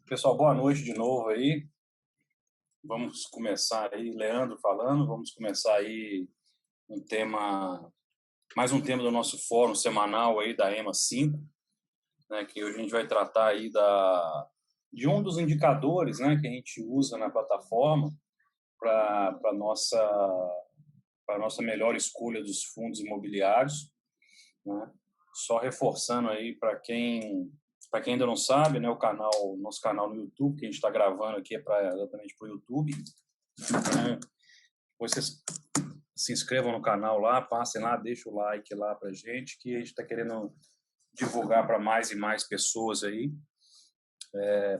Pessoal, boa noite de novo aí. Vamos começar aí, Leandro falando, vamos começar aí um tema, mais um tema do nosso fórum semanal aí da EMA 5, né, que hoje a gente vai tratar aí de um dos indicadores, né, que a gente usa na plataforma para nossa melhor escolha dos fundos imobiliários, né? Só reforçando aí para quem ainda não sabe, né, nosso canal no YouTube, que a gente está gravando aqui é exatamente para o YouTube. Então, vocês se inscrevam no canal lá, passem lá, deixem o like lá para gente, que a gente está querendo divulgar para mais e mais pessoas aí.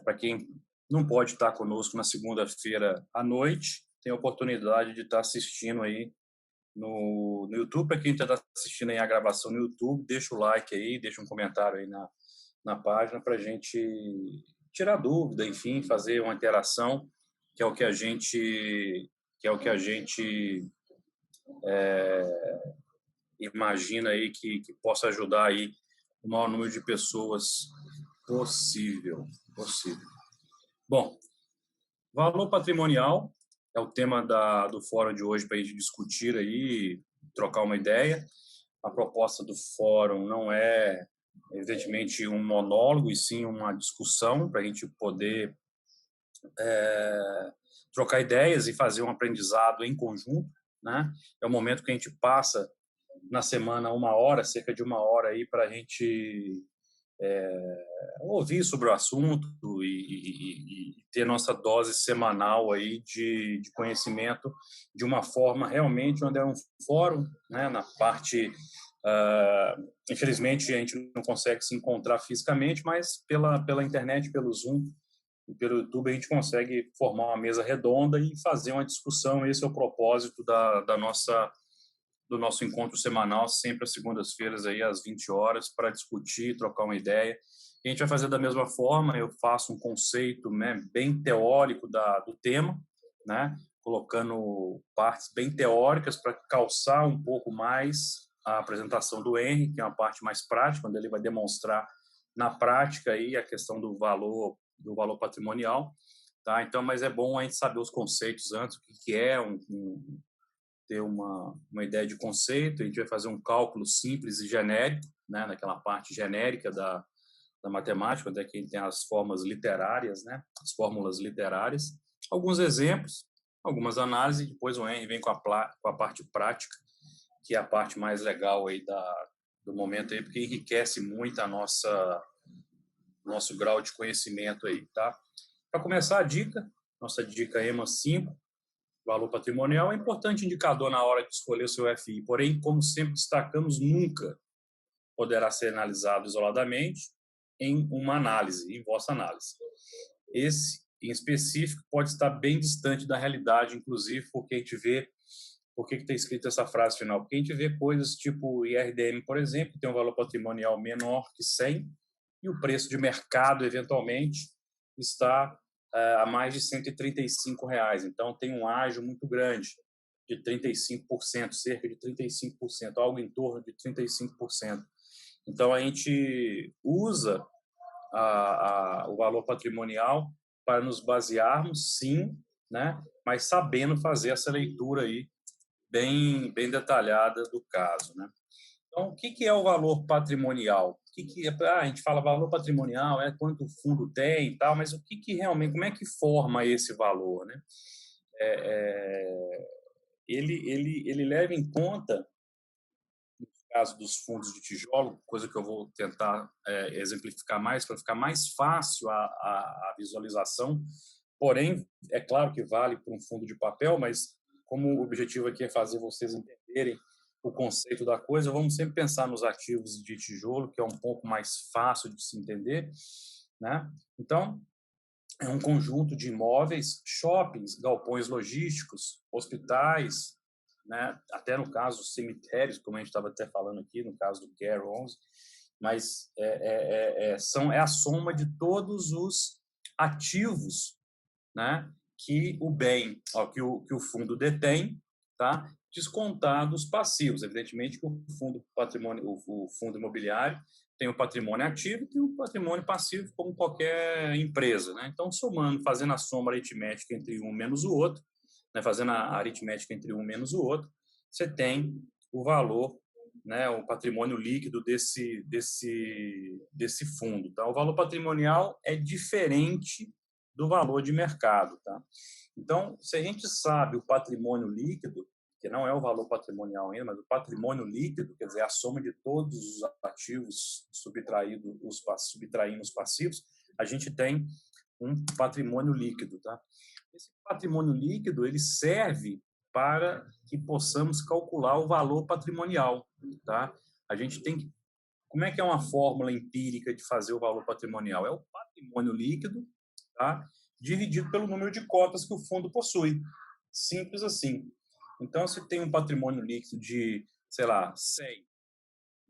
Para quem não pode estar conosco na segunda-feira à noite, tem a oportunidade de estar assistindo aí no YouTube. Para quem está assistindo aí a gravação no YouTube, deixa o like aí, deixa um comentário aí na página para a gente tirar dúvida, enfim, fazer uma interação, que é o que a gente imagina aí que possa ajudar aí o maior número de pessoas possível. Bom, valor patrimonial é o tema do fórum de hoje para a gente discutir aí, trocar uma ideia. A proposta do fórum não é, evidentemente, um monólogo, e sim uma discussão para a gente poder trocar ideias e fazer um aprendizado em conjunto, né? É o momento que a gente passa na semana cerca de uma hora aí para a gente ouvir sobre o assunto e ter nossa dose semanal aí de conhecimento de uma forma realmente onde é um fórum, né? Na parte infelizmente a gente não consegue se encontrar fisicamente, mas pela internet, pelo Zoom e pelo YouTube a gente consegue formar uma mesa redonda e fazer uma discussão. Esse é o propósito do nosso encontro semanal, sempre às segundas-feiras aí às 20 horas, para discutir, trocar uma ideia. E a gente vai fazer da mesma forma. Eu faço um conceito, né, bem teórico do tema, né, colocando partes bem teóricas para calçar um pouco mais a apresentação do Henry, que é uma parte mais prática, onde ele vai demonstrar na prática aí a questão do valor patrimonial, tá? Então, mas é bom a gente saber os conceitos antes, o que é ter uma ideia de conceito. A gente vai fazer um cálculo simples e genérico, né, naquela parte genérica da matemática, onde é que a gente tem as formas literárias, né, as fórmulas literárias, alguns exemplos, algumas análises, e depois o Henry vem com a parte prática, que é a parte mais legal aí do momento aí, porque enriquece muito nosso grau de conhecimento aí, tá? Para começar a dica, nossa dica EMA 5, valor patrimonial, é um importante indicador na hora de escolher o seu FI, porém, como sempre destacamos, nunca poderá ser analisado isoladamente em uma análise, em vossa análise. Esse, em específico, pode estar bem distante da realidade, inclusive porque a gente vê, por que está escrito essa frase final? Porque a gente vê coisas tipo o IRDM, por exemplo, que tem um valor patrimonial menor que 100, e o preço de mercado, eventualmente, está a mais de R$ 135. Então, tem um ágio muito grande, de 35%, cerca de 35%, algo em torno de 35%. Então, a gente usa o valor patrimonial para nos basearmos, sim, né? Mas sabendo fazer essa leitura aí bem detalhada do caso, né? Então, o que é o valor patrimonial? A gente fala valor patrimonial, é quanto o fundo tem e tal, mas o que realmente, como é que forma esse valor, né? É, é, ele leva em conta, no caso dos fundos de tijolo, coisa que eu vou tentar exemplificar mais, para ficar mais fácil a visualização. Porém, é claro que vale para um fundo de papel, mas como o objetivo aqui é fazer vocês entenderem o conceito da coisa, vamos sempre pensar nos ativos de tijolo, que é um pouco mais fácil de se entender, né? Então, é um conjunto de imóveis, shoppings, galpões logísticos, hospitais, né? Até no caso cemitérios, como a gente estava até falando aqui, no caso do Care 11, mas é a soma de todos os ativos, né, que o bem, que o fundo detém, tá? Descontados passivos. Evidentemente que o fundo patrimônio, o fundo imobiliário tem o patrimônio ativo e tem o patrimônio passivo, como qualquer empresa, né? Então, somando, fazendo a soma aritmética entre um menos o outro, né? Fazendo a aritmética entre um menos o outro, você tem o valor, né? O patrimônio líquido desse fundo. Tá? O valor patrimonial é diferente do valor de mercado. Tá? Então, se a gente sabe o patrimônio líquido, que não é o valor patrimonial ainda, mas o patrimônio líquido, quer dizer, a soma de todos os ativos subtraindo os passivos, a gente tem um patrimônio líquido. Tá? Esse patrimônio líquido ele serve para que possamos calcular o valor patrimonial. Tá? A gente tem que... Como é que é uma fórmula empírica de fazer o valor patrimonial? É o patrimônio líquido, tá? Dividido pelo número de cotas que o fundo possui. Simples assim. Então, se tem um patrimônio líquido de, sei lá, 100,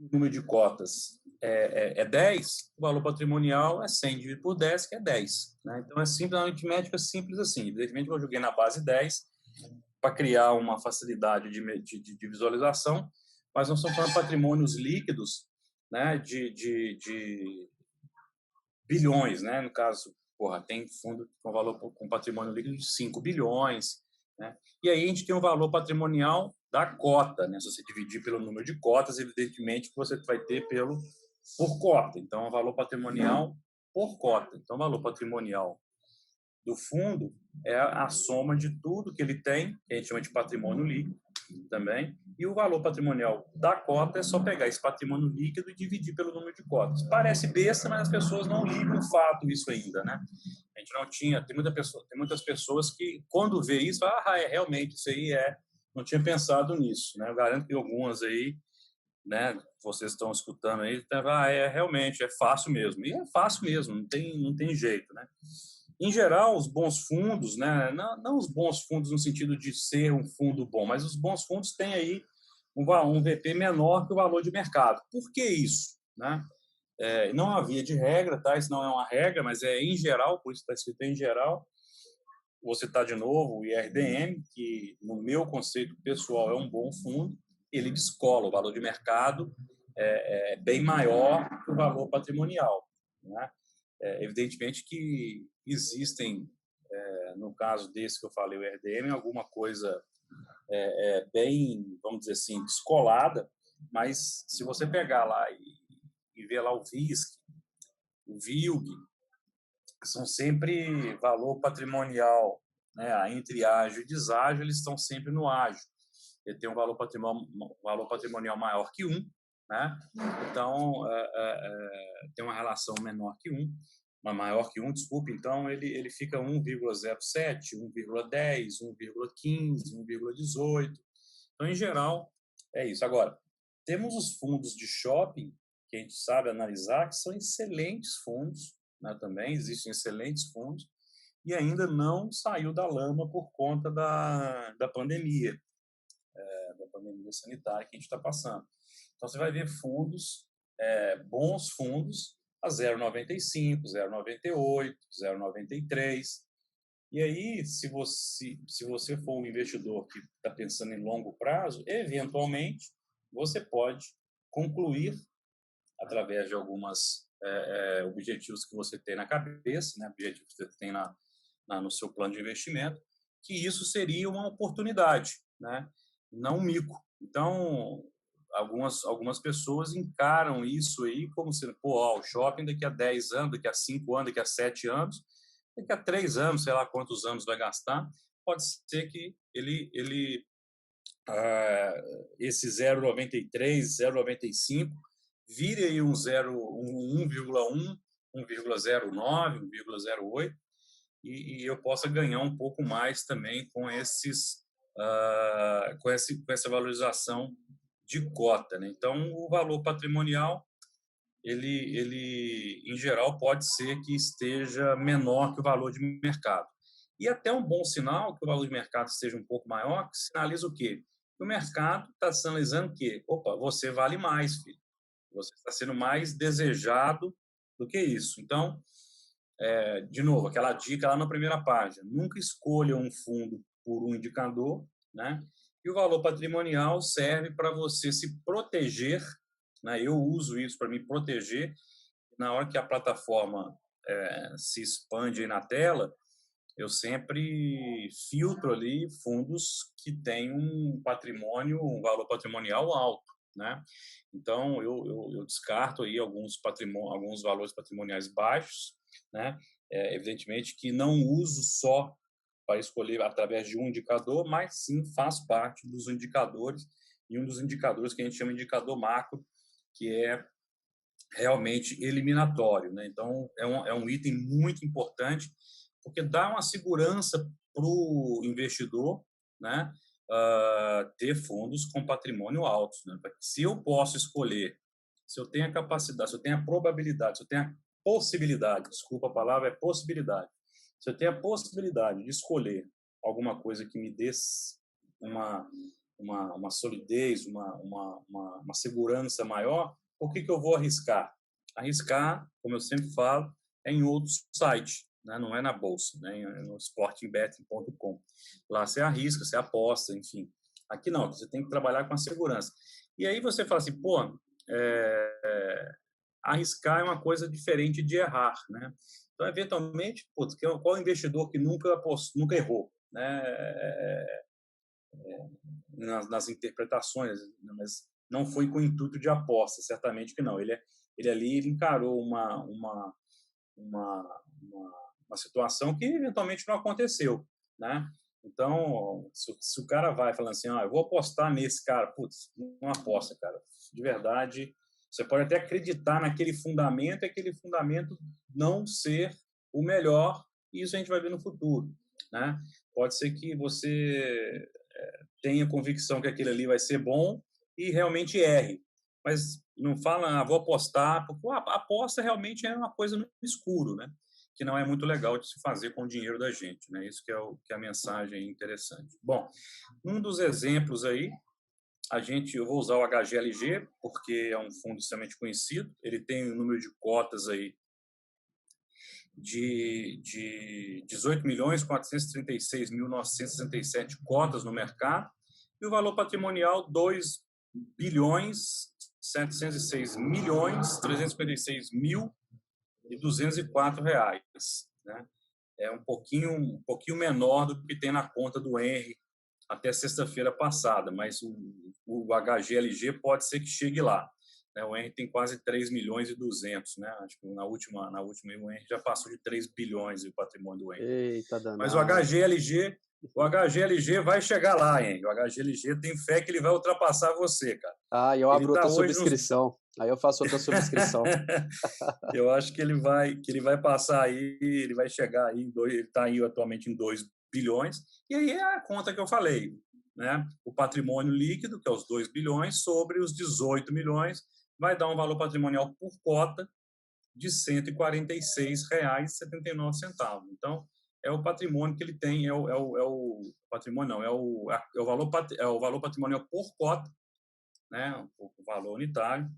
o número de cotas é 10, o valor patrimonial é 100 dividido por 10, que é 10. Né? Então, é simples, a aritmética é simples assim. Evidentemente, eu joguei na base 10 para criar uma facilidade de visualização, mas nós estamos falando de patrimônios líquidos, né, de bilhões, né? No caso, tem fundo com valor com patrimônio líquido de 5 bilhões, né? E aí a gente tem um valor patrimonial da cota, né? Se você dividir pelo número de cotas, evidentemente que você vai ter por cota. Então, é o valor patrimonial por cota. Então, o valor patrimonial do fundo é a soma de tudo que ele tem, que a gente chama de patrimônio líquido também, e o valor patrimonial da cota é só pegar esse patrimônio líquido e dividir pelo número de cotas. Parece besta, mas as pessoas não ligam o fato isso ainda, né? A gente não tinha, tem muitas pessoas que quando vê isso, realmente isso aí não tinha pensado nisso, né? Eu garanto que algumas aí, né, vocês estão escutando aí, realmente é fácil mesmo. E é fácil mesmo, não tem jeito, né? Em geral, os bons fundos, né, não os bons fundos no sentido de ser um fundo bom, mas os bons fundos têm aí um VP menor que o valor de mercado. Por que isso? Né? Não havia de regra, tá? Isso não é uma regra, mas é em geral, por isso está escrito em geral. Você está de novo o IRDM, que no meu conceito pessoal é um bom fundo, ele descola o valor de mercado bem maior que o valor patrimonial. Né? Evidentemente que existem, no caso desse que eu falei, o RDM, alguma coisa bem, vamos dizer assim, descolada, mas se você pegar lá e ver lá o VISC, o VILG, são sempre valor patrimonial, né? Entre ágio e deságio, eles estão sempre no ágio. Ele tem um valor patrimonial maior que 1, né? Então, tem uma relação menor que 1, uma maior que 1, desculpe, então ele fica 1,07, 1,10, 1,15, 1,18. Então, em geral, é isso. Agora, temos os fundos de shopping, que a gente sabe analisar, que são excelentes fundos, né? Também existem excelentes fundos, e ainda não saiu da lama por conta da pandemia sanitária que a gente está passando. Então, você vai ver fundos, bons fundos, a 0,95, 0,98, 0,93. E aí, se você for um investidor que está pensando em longo prazo, eventualmente, você pode concluir, através de algumas objetivos que você tem na cabeça, né, objetivos que você tem no seu plano de investimento, que isso seria uma oportunidade, né, não um mico. Então, algumas pessoas encaram isso aí como sendo, o shopping daqui a 10 anos, daqui a 5 anos, daqui a 7 anos, daqui a 3 anos, sei lá quantos anos vai gastar, pode ser que esse 0,93, 0,95 vire aí um 1,1, 1,09, 1,08 e eu possa ganhar um pouco mais também com essa valorização de cota, né? Então, o valor patrimonial ele em geral pode ser que esteja menor que o valor de mercado. E até um bom sinal que o valor de mercado esteja um pouco maior, que sinaliza o quê? O mercado está sinalizando que, você vale mais, filho. Você está sendo mais desejado do que isso. Então, de novo, aquela dica lá na primeira página, nunca escolha um fundo por um indicador, né? E o valor patrimonial serve para você se proteger né? Eu uso isso para me proteger. Na hora que a plataforma se expande aí na tela, eu sempre filtro ali fundos que têm um patrimônio, um valor patrimonial alto, né? Então, eu descarto aí alguns valores patrimoniais baixos, né? Evidentemente que não uso só para escolher através de um indicador, mas sim faz parte dos indicadores, e um dos indicadores que a gente chama de indicador macro, que é realmente eliminatório, né? Então, é um item muito importante, porque dá uma segurança para o investidor, né? Ter fundos com patrimônio alto, né? Se eu posso escolher, se eu tenho a capacidade, se eu tenho a probabilidade, se eu tenho a possibilidade, desculpa a palavra, é possibilidade. Se eu tenho a possibilidade de escolher alguma coisa que me dê uma, uma solidez, uma segurança maior, por que eu vou arriscar? Arriscar, como eu sempre falo, é em outros sites, né? Não é na bolsa, né? É no sportingbetting.com. Lá você arrisca, você aposta, enfim. Aqui não, você tem que trabalhar com a segurança. E aí você fala assim, pô, arriscar é uma coisa diferente de errar, né? Então, eventualmente, putz, qual investidor que nunca errou, né? Nas interpretações, mas não foi com o intuito de aposta, certamente que não. Ele encarou uma, uma situação que eventualmente não aconteceu, né? Então, se o cara vai falando assim, eu vou apostar nesse cara, putz, não aposta, cara. De verdade, você pode até acreditar naquele fundamento e aquele fundamento não ser o melhor, e isso a gente vai ver no futuro, né? Pode ser que você tenha convicção que aquele ali vai ser bom e realmente erre. Mas não fala, vou apostar, porque a aposta realmente é uma coisa no escuro, né? Que não é muito legal de se fazer com o dinheiro da gente, né? Isso que é a mensagem interessante. Bom, um dos exemplos aí, eu vou usar o HGLG, porque é um fundo extremamente conhecido, ele tem um número de cotas aí de 18.436.967 cotas no mercado, e o valor patrimonial 2.706.356.204 reais, né? É um pouquinho menor do que tem na conta do Henry até sexta-feira passada, mas o HGLG pode ser que chegue lá, né? O Henry tem quase 3.200.000, né? Acho que na última o Henry já passou de 3 bilhões o patrimônio do Henry. Eita, Mas danado. o HGLG vai chegar lá, hein? O HGLG tem fé que ele vai ultrapassar você, cara. Eu Ele abro está outra hoje nos subscrição. Aí eu faço outra subscrição. eu acho que ele vai passar aí, ele vai chegar aí ele está aí atualmente em 2 bilhões, e aí é a conta que eu falei, né? O patrimônio líquido, que é os 2 bilhões, sobre os 18 milhões, vai dar um valor patrimonial por cota de R$ 146,79. Então, é o patrimônio que ele tem, é o patrimônio não, é o valor patrimonial por cota, né, o valor unitário, R$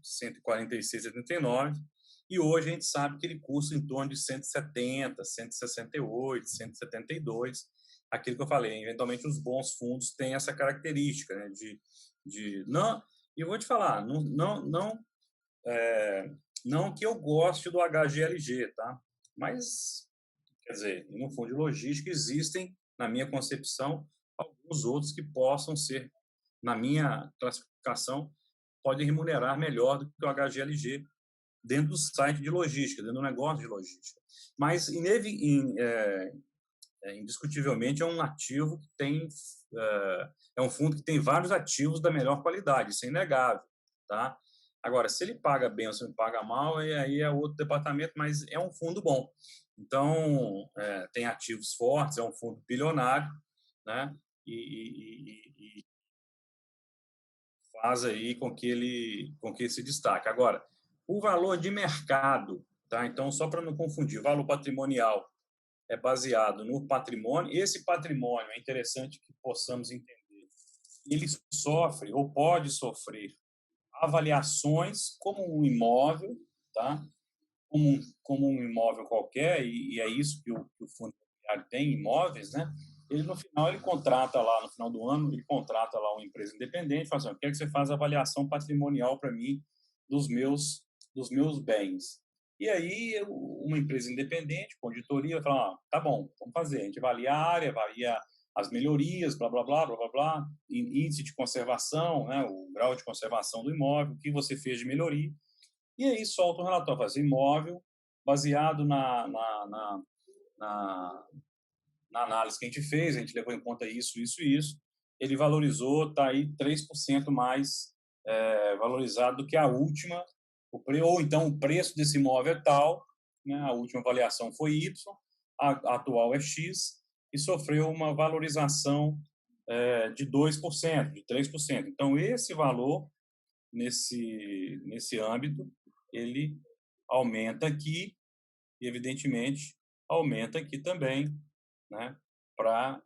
146,79, e hoje a gente sabe que ele custa em torno de 170, 168, 172, aquilo que eu falei, eventualmente os bons fundos têm essa característica, né, não, e eu vou te falar, não que eu goste do HGLG, tá? Mas, quer dizer, no fundo de logística existem, na minha concepção, alguns outros que possam ser, na minha classificação, podem remunerar melhor do que o HGLG dentro do site de logística, dentro do negócio de logística. Mas, indiscutivelmente, é um ativo que tem... É um fundo que tem vários ativos da melhor qualidade, isso é inegável, tá? Agora, se ele paga bem ou se ele paga mal, aí é outro departamento, mas é um fundo bom. Então, tem ativos fortes, é um fundo bilionário, né? E faz aí com que ele se destaque. Agora, o valor de mercado, tá? Então, só para não confundir, o valor patrimonial é baseado no patrimônio. Esse patrimônio, é interessante que possamos entender, ele sofre ou pode sofrer avaliações como um imóvel, tá? Como um imóvel qualquer, e é isso que o fundo imobiliário tem, imóveis, né? Ele, no final, ele contrata lá, no final do ano, ele contrata lá uma empresa independente, fala assim, eu quero que você faça avaliação patrimonial para mim dos meus bens. E aí, uma empresa independente, com auditoria, fala, tá bom, vamos fazer. A gente avalia a área, avalia as melhorias, blá, blá, blá, blá, blá, blá, índice de conservação, né, o grau de conservação do imóvel, o que você fez de melhoria. E aí solta um relatório, faz imóvel, baseado na análise que a gente fez, a gente levou em conta isso, isso e isso, ele valorizou, está aí 3% mais valorizado do que a última, ou então o preço desse imóvel é tal, né, a última avaliação foi Y, a atual é X, e sofreu uma valorização de 2%, de 3%. Então, esse valor, nesse âmbito, ele aumenta aqui, e, evidentemente, aumenta aqui também, né, para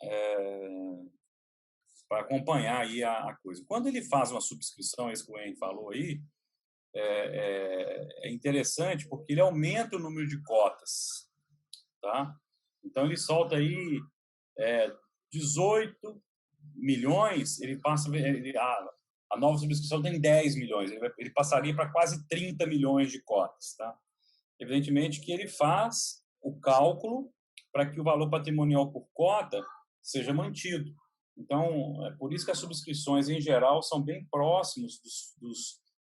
acompanhar aí a coisa. Quando ele faz uma subscrição, isso que o Wayne falou aí, é interessante porque ele aumenta o número de cotas, tá? Então, ele solta aí 18 milhões, ele passa... a nova subscrição tem 10 milhões, ele passaria para quase 30 milhões de cotas, tá? Evidentemente que ele faz o cálculo para que o valor patrimonial por cota seja mantido. Então, é por isso que as subscrições, em geral, são bem próximos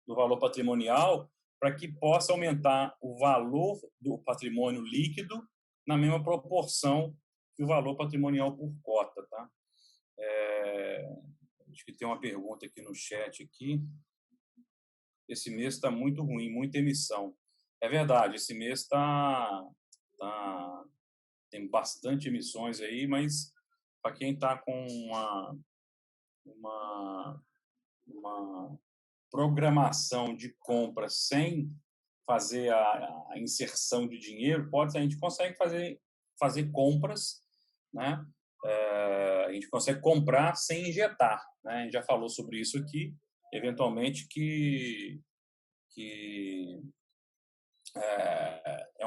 do valor patrimonial, para que possa aumentar o valor do patrimônio líquido na mesma proporção que o valor patrimonial por cota, tá? Acho que tem uma pergunta aqui no chat aqui. Esse mês está muito ruim, muita emissão. É verdade, esse mês tem bastante emissões aí, mas para quem está com uma programação de compra sem fazer a inserção de dinheiro, a gente consegue fazer compras, né? A gente consegue comprar sem injetar, né? A gente já falou sobre isso aqui, eventualmente que é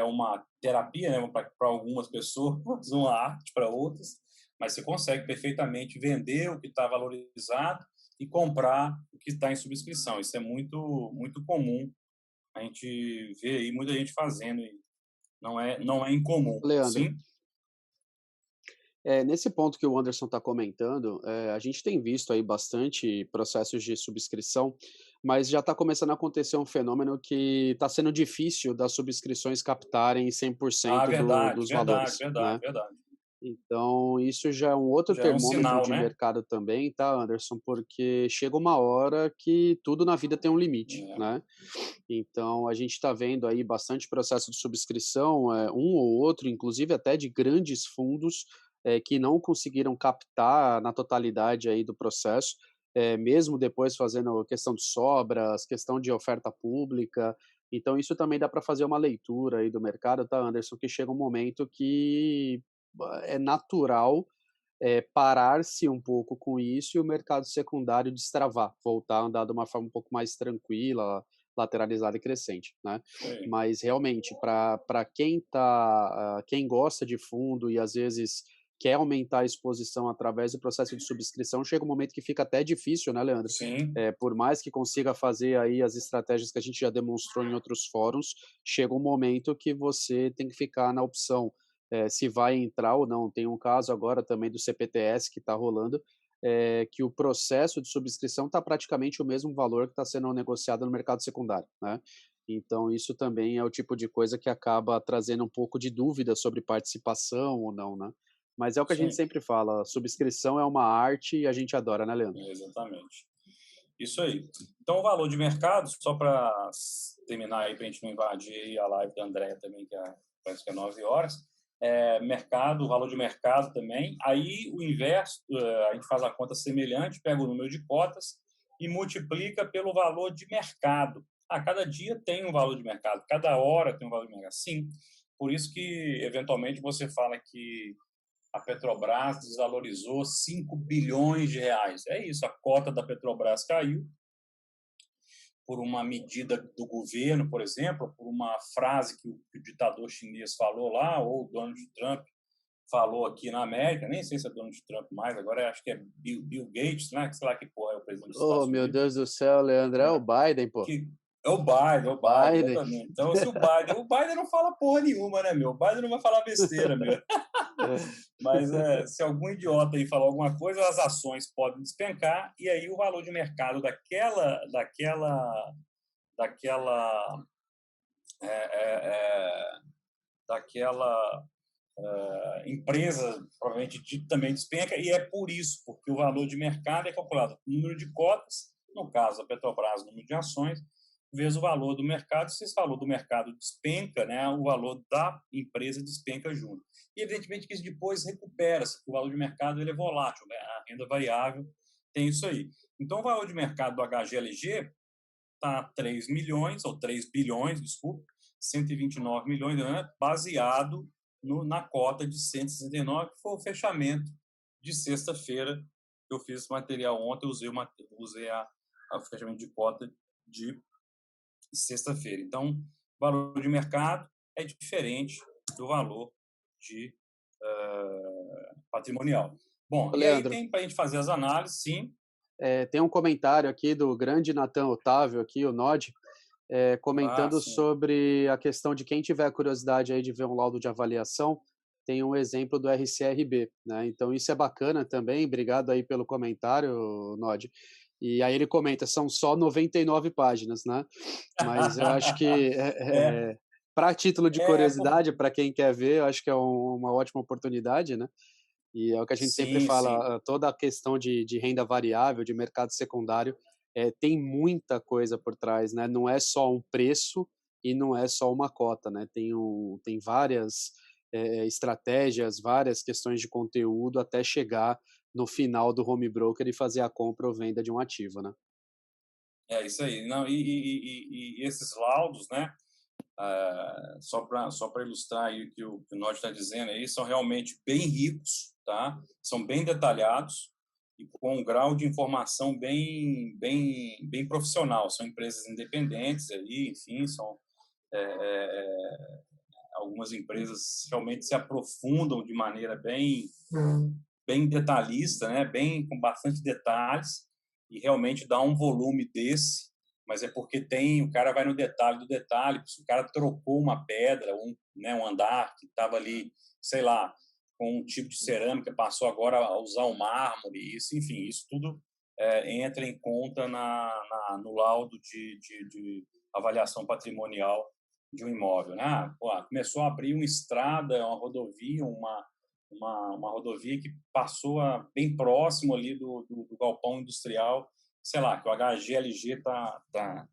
uma terapia, né, para algumas pessoas, uma arte para outras, mas você consegue perfeitamente vender o que está valorizado e comprar o que está em subscrição. Isso é muito, muito comum. A gente vê aí muita gente fazendo, e não é incomum. Leandro, Sim? nesse ponto que o Anderson está comentando, a gente tem visto aí bastante processos de subscrição, mas já está começando a acontecer um fenômeno que está sendo difícil das subscrições captarem 100% Verdade, dos verdade, valores, verdade, né? verdade. Então, isso já é um outro Já é um termômetro sinal, de né? mercado também, tá, Anderson? Porque chega uma hora que tudo na vida tem um limite, né? Então, a gente está vendo aí bastante processo de subscrição, um ou outro, inclusive até de grandes fundos, que não conseguiram captar na totalidade aí do processo, mesmo depois fazendo questão de sobras, questão de oferta pública. Então, isso também dá para fazer uma leitura aí do mercado, tá, Anderson? Que chega um momento que é natural parar-se um pouco com isso e o mercado secundário destravar, voltar a andar de uma forma um pouco mais tranquila, lateralizada e crescente, né? Sim. Mas realmente, para quem gosta de fundo e às vezes quer aumentar a exposição através do processo de subscrição, chega um momento que fica até difícil, né, Leandro? Sim. Por mais que consiga fazer aí as estratégias que a gente já demonstrou em outros fóruns, chega um momento que você tem que ficar na opção se vai entrar ou não. Tem um caso agora também do CPTS que está rolando, que o processo de subscrição está praticamente o mesmo valor que está sendo negociado no mercado secundário, né? Então, isso também é o tipo de coisa que acaba trazendo um pouco de dúvida sobre participação ou não, né? Mas é o que a gente Sim. sempre fala, subscrição é uma arte e a gente adora, né, Leandro? Exatamente. Isso aí. Então, o valor de mercado, só para terminar aí, para a gente não invadir a live da Andréia também, parece que é 9 horas, mercado, o valor de mercado também. Aí, o inverso, a gente faz a conta semelhante, pega o número de cotas e multiplica pelo valor de mercado. Cada dia tem um valor de mercado, cada hora tem um valor de mercado. Sim, por isso que, eventualmente, você fala que a Petrobras desvalorizou 5 bilhões de reais. É isso, a cota da Petrobras caiu por uma medida do governo, por exemplo, por uma frase que o ditador chinês falou lá, ou o Donald Trump falou aqui na América, nem sei se é Donald Trump mais, agora acho que é Bill Gates, né? Sei lá que porra é o presidente dos Oh, Estados meu Unidos. Deus do céu, Leandro, é o Biden, pô. É o Biden, Biden. exatamente. Então, se o Biden não fala porra nenhuma, né, meu? O Biden não vai falar besteira, meu. Mas se algum idiota aí falar alguma coisa, as ações podem despencar e aí o valor de mercado daquela, é, é, é, daquela empresa, provavelmente dito, também despenca, e é por isso, porque o valor de mercado é calculado por número de cotas, no caso a Petrobras, número de ações, vezes o valor do mercado. Se esse valor do mercado despenca, né, o valor da empresa despenca junto. E, evidentemente, que isso depois recupera-se, porque o valor de mercado ele é volátil, né? A renda variável tem isso aí. Então, o valor de mercado do HGLG está 3 milhões, ou 3 bilhões, desculpa, 129 milhões, né, baseado na cota de 169, que foi o fechamento de sexta-feira. Eu fiz esse material ontem, usei o fechamento de cota de sexta-feira. Então, o valor de mercado é diferente do valor de patrimonial. Bom, Ô, e aí Leandro, tem para a gente fazer as análises, sim. tem um comentário aqui do grande Natan Otávio, aqui, o Nod, comentando Sim. sobre a questão de quem tiver curiosidade aí de ver um laudo de avaliação, tem um exemplo do RCRB, né? Então isso é bacana também, obrigado aí pelo comentário, Nod. E aí ele comenta, são só 99 páginas, né? Mas eu acho que É, para título de por... curiosidade, para quem quer ver, eu acho que é uma ótima oportunidade, né? E é o que a gente sempre Sim, sim. fala, toda a questão de renda variável, de mercado secundário, tem muita coisa por trás, né? Não é só um preço e não é só uma cota, né? Tem várias estratégias, várias questões de conteúdo até chegar no final do home broker e fazer a compra ou venda de um ativo, né? É isso aí. Não, e esses laudos, né? Só para ilustrar aí o que o Nod está dizendo aí, são realmente bem ricos, tá? São bem detalhados e com um grau de informação bem profissional. São empresas independentes ali, enfim, são é, é, é, algumas empresas realmente se aprofundam de maneira bem detalhista, né? Bem com bastante detalhes e realmente dá um volume desse, mas é porque o cara vai no detalhe do detalhe. Se o cara trocou uma pedra, um andar que estava ali, sei lá, com um tipo de cerâmica, passou agora a usar o mármore, isso, enfim, isso tudo entra em conta no laudo de avaliação patrimonial de um imóvel, né? Começou a abrir uma estrada, uma rodovia, uma rodovia que passou bem próximo ali do galpão industrial, sei lá, que o HGLG tá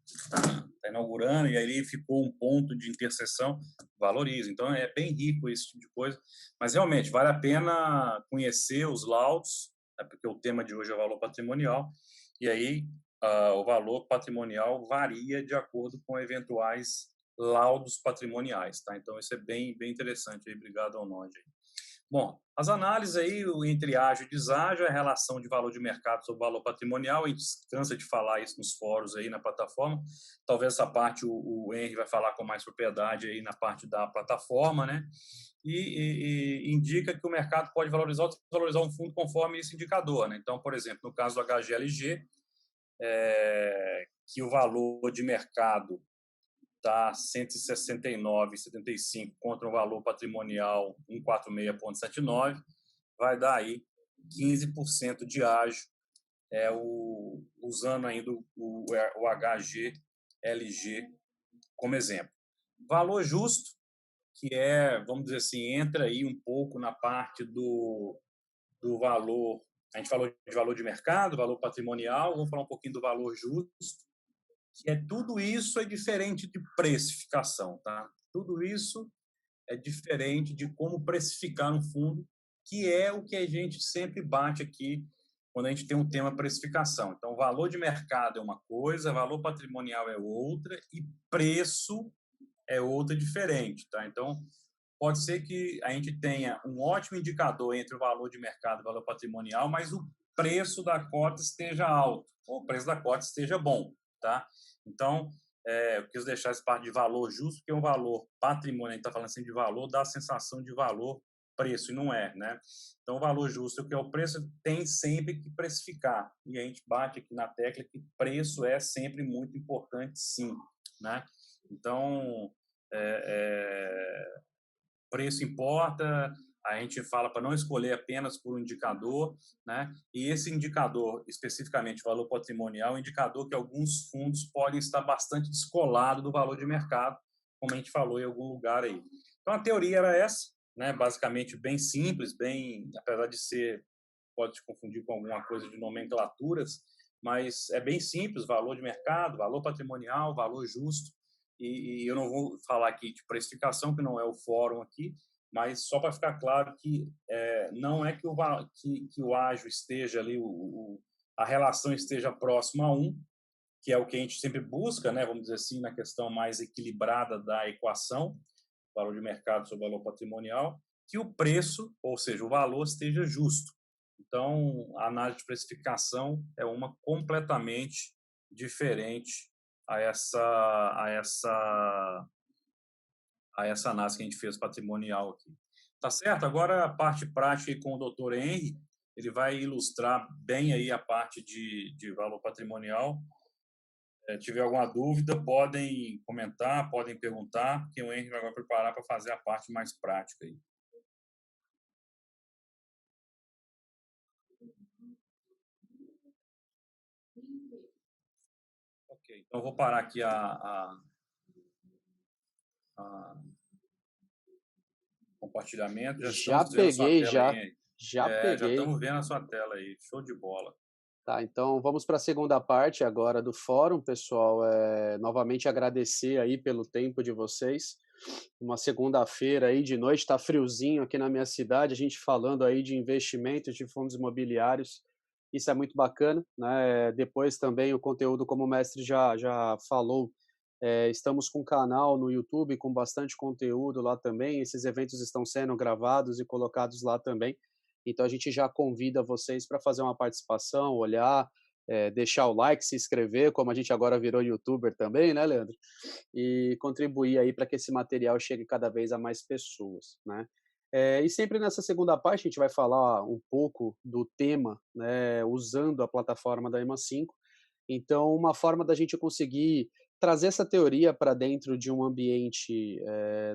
inaugurando, e aí ficou um ponto de interseção, valoriza. Então, é bem rico esse tipo de coisa. Mas, realmente, vale a pena conhecer os laudos, né, porque o tema de hoje é o valor patrimonial, e aí o valor patrimonial varia de acordo com eventuais laudos patrimoniais, tá? Então, isso é bem interessante. Aí, obrigado ao Nod. Bom, as análises aí entre ágio e deságio, a relação de valor de mercado sobre valor patrimonial, a gente cansa de falar isso nos fóruns aí na plataforma. Talvez essa parte o Henry vai falar com mais propriedade aí na parte da plataforma, né? E indica que o mercado pode valorizar ou desvalorizar um fundo conforme esse indicador, né? Então, por exemplo, no caso do HGLG, que o valor de mercado está 169,75 contra um valor patrimonial 146,79, vai dar aí 15% de ágio, usando ainda o HGLG como exemplo. Valor justo, que vamos dizer assim, entra aí um pouco na parte do valor. A gente falou de valor de mercado, valor patrimonial, vamos falar um pouquinho do valor justo, que tudo isso é diferente de precificação, tá? Tudo isso é diferente de como precificar um fundo, que é o que a gente sempre bate aqui quando a gente tem um tema precificação. Então, valor de mercado é uma coisa, valor patrimonial é outra e preço é outra diferente, tá? Então, pode ser que a gente tenha um ótimo indicador entre o valor de mercado e o valor patrimonial, mas o preço da cota esteja alto, ou o preço da cota esteja bom, tá? Então, eu quis deixar essa parte de valor justo, porque o valor patrimonial, a gente está falando assim de valor, dá a sensação de valor preço, e não é, né? Então, o valor justo, que é o preço, tem sempre que precificar. E a gente bate aqui na tecla que preço é sempre muito importante, sim. né? Então, preço importa, a gente fala para não escolher apenas por um indicador, né? E esse indicador, especificamente valor patrimonial, é um indicador que alguns fundos podem estar bastante descolado do valor de mercado, como a gente falou em algum lugar aí. Então, a teoria era essa, né? Basicamente bem simples, bem, apesar de ser, pode se confundir com alguma coisa de nomenclaturas, mas é bem simples, valor de mercado, valor patrimonial, valor justo, e eu não vou falar aqui de precificação, que não é o fórum aqui, mas só para ficar claro que não é que o ágio esteja ali, a relação esteja próxima a 1, que é o que a gente sempre busca, né, vamos dizer assim, na questão mais equilibrada da equação, valor de mercado sobre valor patrimonial, que o preço, ou seja, o valor esteja justo. Então, a análise de precificação é uma completamente diferente a essa análise que a gente fez patrimonial aqui. Tá certo? Agora a parte prática com o Dr. Henry, ele vai ilustrar bem aí a parte de valor patrimonial. Tiver alguma dúvida, podem comentar, podem perguntar, que o Henry vai preparar para fazer a parte mais prática aí. Ok, então eu vou parar aqui a compartilhamento. Já estamos vendo a sua tela aí. Já Já peguei. estamos vendo a sua tela aí. Show de bola. Tá, então vamos para a segunda parte agora do fórum, pessoal. Novamente agradecer aí pelo tempo de vocês. Uma segunda-feira aí de noite, está friozinho aqui na minha cidade, a gente falando aí de investimentos de fundos imobiliários. Isso é muito bacana, né? Depois também o conteúdo, como o mestre já falou, estamos com um canal no YouTube com bastante conteúdo lá também. Esses eventos estão sendo gravados e colocados lá também. Então a gente já convida vocês para fazer uma participação, olhar, deixar o like, se inscrever, como a gente agora virou youtuber também, né, Leandro? E contribuir aí para que esse material chegue cada vez a mais pessoas, né? E sempre nessa segunda parte a gente vai falar um pouco do tema, né, usando a plataforma da EMA5. Então, uma forma da gente conseguir trazer essa teoria para dentro de um ambiente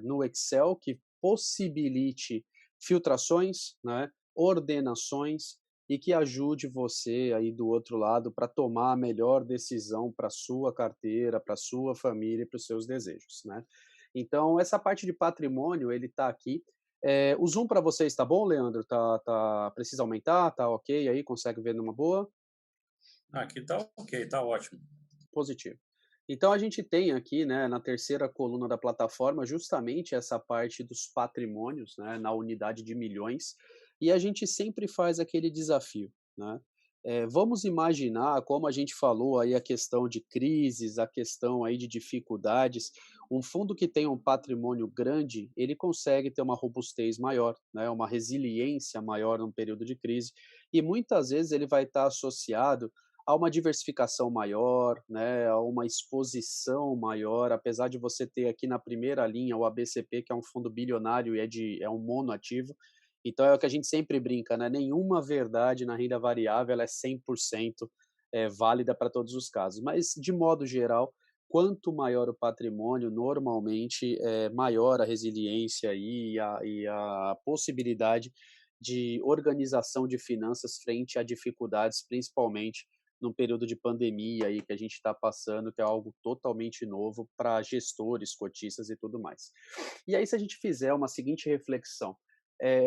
no Excel que possibilite filtrações, né, ordenações e que ajude você aí do outro lado para tomar a melhor decisão para sua carteira, para sua família e para os seus desejos, né? Então, essa parte de patrimônio, ele está aqui. O zoom para vocês está bom, Leandro? Precisa aumentar? Tá ok aí? Consegue ver numa boa? Aqui tá ok, tá ótimo. Positivo. Então a gente tem aqui, né, na terceira coluna da plataforma, justamente essa parte dos patrimônios, né, na unidade de milhões, e a gente sempre faz aquele desafio, né? Vamos imaginar, como a gente falou aí, a questão de crises, a questão aí de dificuldades. Um fundo que tem um patrimônio grande, ele consegue ter uma robustez maior, né, uma resiliência maior num período de crise, e muitas vezes ele vai estar associado a uma diversificação maior, né, a uma exposição maior, apesar de você ter aqui na primeira linha o ABCP, que é um fundo bilionário e é um monoativo. Então é o que a gente sempre brinca, né? Nenhuma verdade na renda variável ela é 100% válida para todos os casos. Mas, de modo geral, quanto maior o patrimônio, normalmente maior a resiliência e a possibilidade de organização de finanças frente a dificuldades, principalmente num período de pandemia aí que a gente está passando, que é algo totalmente novo para gestores, cotistas e tudo mais. E aí, se a gente fizer uma seguinte reflexão,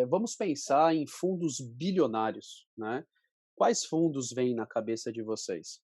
vamos pensar em fundos bilionários, né? Quais fundos vêm na cabeça de vocês?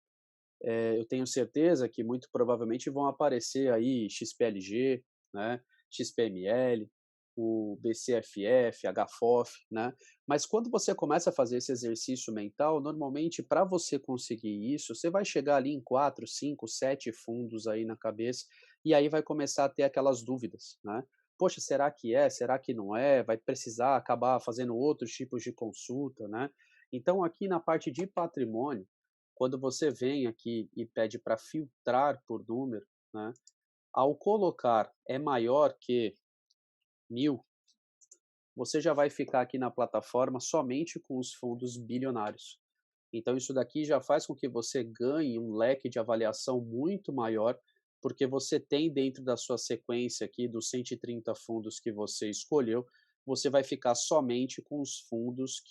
Eu tenho certeza que muito provavelmente vão aparecer aí XPLG, né? XPML, o BCFF, HFOF, né? Mas quando você começa a fazer esse exercício mental, normalmente para você conseguir isso, você vai chegar ali em 4, 5, 7 fundos aí na cabeça e aí vai começar a ter aquelas dúvidas, né? Poxa, será que é? Será que não é? Vai precisar acabar fazendo outros tipos de consulta, né? Então, aqui na parte de patrimônio, quando você vem aqui e pede para filtrar por número, né? Ao colocar é maior que 1000, você já vai ficar aqui na plataforma somente com os fundos bilionários. Então, isso daqui já faz com que você ganhe um leque de avaliação muito maior porque você tem dentro da sua sequência aqui dos 130 fundos que você escolheu, você vai ficar somente com os fundos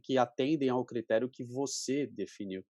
que atendem ao critério que você definiu,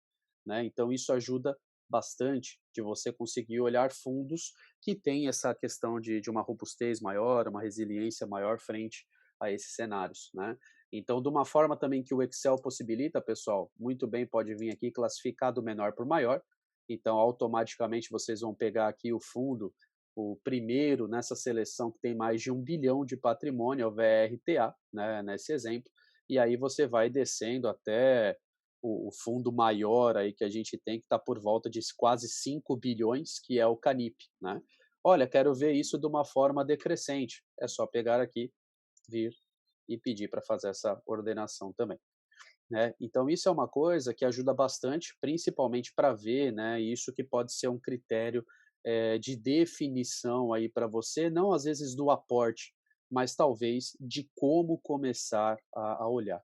né? Então isso ajuda bastante de você conseguir olhar fundos que têm essa questão de uma robustez maior, uma resiliência maior frente a esses cenários, né? Então, de uma forma também que o Excel possibilita, pessoal, muito bem pode vir aqui classificar do menor para o maior. Então, automaticamente vocês vão pegar aqui o fundo, o primeiro nessa seleção que tem mais de 1 bilhão de patrimônio, é o VRTA, né, nesse exemplo, e aí você vai descendo até o fundo maior aí que a gente tem, que está por volta de quase 5 bilhões, que é o Canip, né? Olha, quero ver isso de uma forma decrescente. É só pegar aqui, vir e pedir para fazer essa ordenação também, né? Então isso é uma coisa que ajuda bastante, principalmente para ver, né? Isso que pode ser um critério de definição aí para você, não às vezes do aporte, mas talvez de como começar a olhar.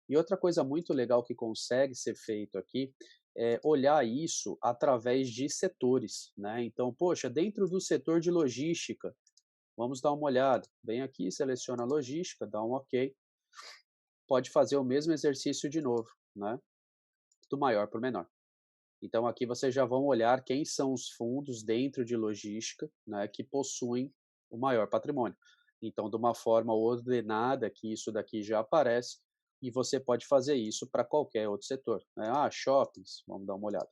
E outra coisa muito legal que consegue ser feito aqui é olhar isso através de setores, né? Então, poxa, dentro do setor de logística, vamos dar uma olhada. Vem aqui, seleciona a logística, dá um OK. Pode fazer o mesmo exercício de novo, né? Do maior para o menor. Então aqui vocês já vão olhar quem são os fundos dentro de logística, né, que possuem o maior patrimônio. Então, de uma forma ordenada, que isso daqui já aparece, e você pode fazer isso para qualquer outro setor, né? Ah, shoppings, vamos dar uma olhada.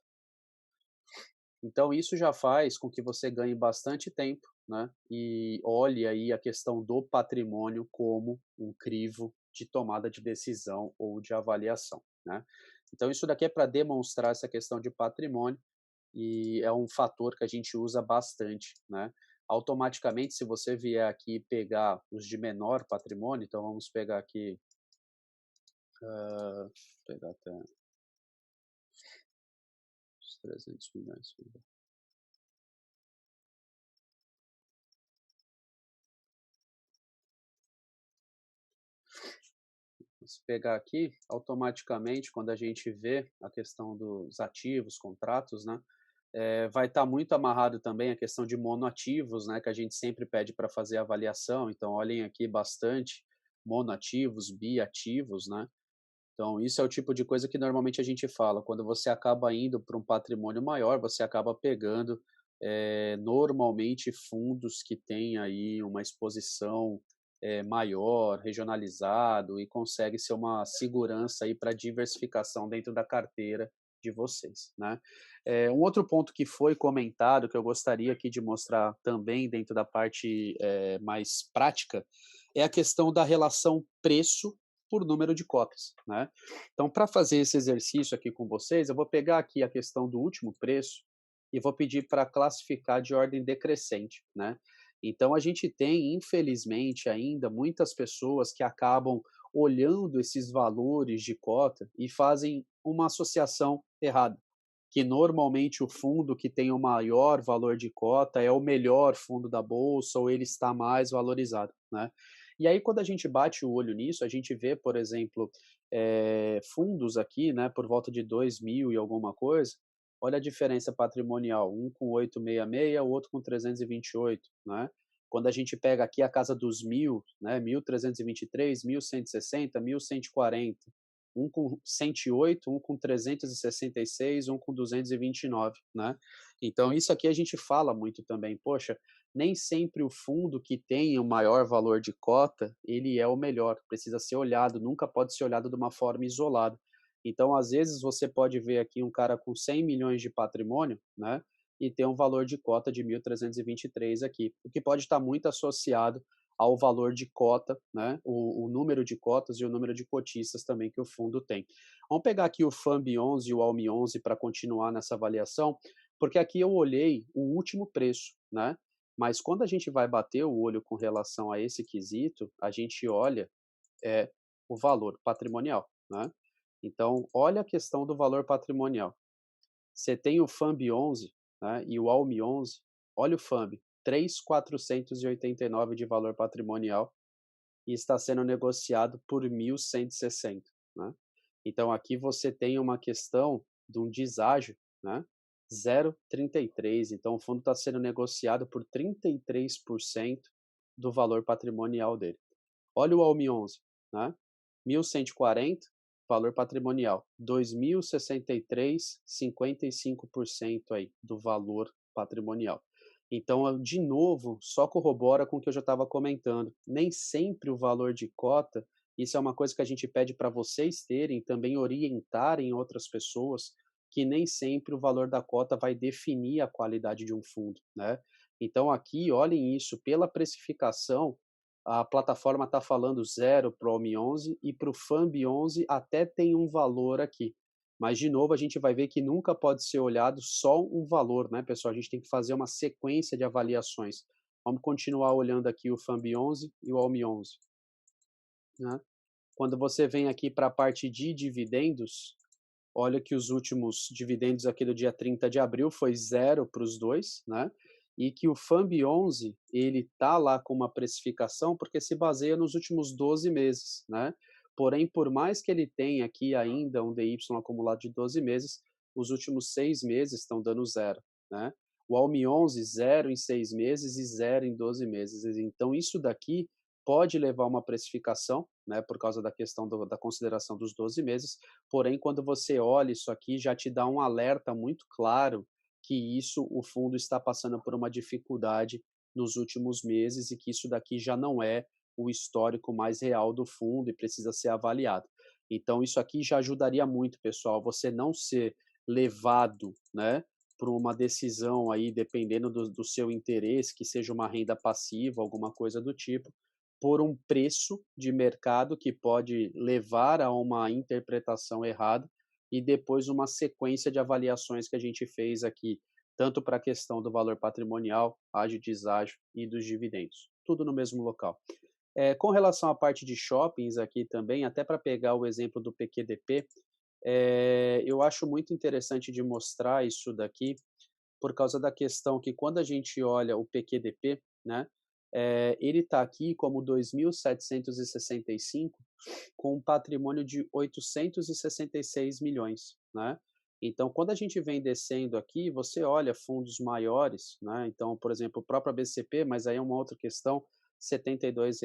Então isso já faz com que você ganhe bastante tempo, né, e olhe aí a questão do patrimônio como um crivo de tomada de decisão ou de avaliação, né. Então isso daqui é para demonstrar essa questão de patrimônio, e é um fator que a gente usa bastante, né. Automaticamente, se você vier aqui pegar os de menor patrimônio, então vamos pegar aqui, pegar até os 300 milhões. Se pegar aqui, automaticamente, quando a gente vê a questão dos ativos, contratos, né, vai estar muito amarrado também a questão de monoativos, né, que a gente sempre pede para fazer avaliação. Então, olhem aqui bastante monoativos, biativos, né. Então, isso é o tipo de coisa que normalmente a gente fala. Quando você acaba indo para um patrimônio maior, você acaba pegando, normalmente fundos que têm aí uma exposição, maior, regionalizado, e consegue ser uma segurança aí para diversificação dentro da carteira de vocês, né. Um outro ponto que foi comentado, que eu gostaria aqui de mostrar também dentro da parte, mais prática, é a questão da relação preço por número de cotas, né. Então, para fazer esse exercício aqui com vocês, eu vou pegar aqui a questão do último preço e vou pedir para classificar de ordem decrescente, né. Então a gente tem, infelizmente, ainda muitas pessoas que acabam olhando esses valores de cota e fazem uma associação errada, que normalmente o fundo que tem o maior valor de cota é o melhor fundo da bolsa, ou ele está mais valorizado, né. E aí, quando a gente bate o olho nisso, a gente vê, por exemplo, fundos aqui, né, por volta de 2.000 e alguma coisa. Olha a diferença patrimonial, um com 866, o outro com 328, né. Quando a gente pega aqui a casa dos 1.000, né, 1.323, 1.160, 1.140, um com 108, um com 366, um com 229, né. Então isso aqui a gente fala muito também, poxa, nem sempre o fundo que tem o maior valor de cota, ele é o melhor, precisa ser olhado, nunca pode ser olhado de uma forma isolada. Então, às vezes, você pode ver aqui um cara com 100 milhões de patrimônio, né, e ter um valor de cota de 1.323 aqui, o que pode estar muito associado ao valor de cota, né, o número de cotas e o número de cotistas também que o fundo tem. Vamos pegar aqui o FAMB11 e o ALM11 para continuar nessa avaliação, porque aqui eu olhei o último preço, né, mas quando a gente vai bater o olho com relação a esse quesito, a gente olha o valor patrimonial, né. Então, olha a questão do valor patrimonial. Você tem o FAMB11, né, e o ALM11, olha o FAMB, 3.489 de valor patrimonial e está sendo negociado por 1.160, né. Então aqui você tem uma questão de um deságio, né, 0,33. Então, o fundo está sendo negociado por 33% do valor patrimonial dele. Olha o Almi 11, né? 1.140, valor patrimonial. 2.063, 55% aí do valor patrimonial. Então, de novo, só corrobora com o que eu já estava comentando. Nem sempre o valor de cota, isso é uma coisa que a gente pede para vocês terem, também orientarem outras pessoas, que nem sempre o valor da cota vai definir a qualidade de um fundo, né? Então, aqui, olhem isso, pela precificação, a plataforma está falando zero para o Almi 11 e para o FAMB 11 até tem um valor aqui. Mas, de novo, a gente vai ver que nunca pode ser olhado só um valor, né, pessoal? A gente tem que fazer uma sequência de avaliações. Vamos continuar olhando aqui o FAMB 11 e o Almi 11. Né? Quando você vem aqui para a parte de dividendos, olha que os últimos dividendos aqui do dia 30 de abril foi zero para os dois, né? E que o FAMB 11, ele tá lá com uma precificação porque se baseia nos últimos 12 meses, né? Porém, por mais que ele tenha aqui ainda um DY acumulado de 12 meses, os últimos 6 meses estão dando zero, né? O Almi 11, zero em 6 meses e zero em 12 meses. Então, isso daqui pode levar a uma precificação, né, por causa da questão da consideração dos 12 meses, porém, quando você olha isso aqui, já te dá um alerta muito claro que isso, o fundo está passando por uma dificuldade nos últimos meses e que isso daqui já não é o histórico mais real do fundo e precisa ser avaliado. Então, isso aqui já ajudaria muito, pessoal, você não ser levado, né, por uma decisão aí, dependendo do seu interesse, que seja uma renda passiva, alguma coisa do tipo, por um preço de mercado que pode levar a uma interpretação errada e depois uma sequência de avaliações que a gente fez aqui, tanto para a questão do valor patrimonial, ágio, deságio e dos dividendos, tudo no mesmo local. Com relação à parte de shoppings aqui também, até para pegar o exemplo do PQDP, eu acho muito interessante de mostrar isso daqui, por causa da questão que quando a gente olha o PQDP, né, ele está aqui como 2.765 com um patrimônio de 866 milhões, né? Então, quando a gente vem descendo aqui, você olha fundos maiores, né? Então, por exemplo, o próprio BCP, mas aí é uma outra questão, R$ 72,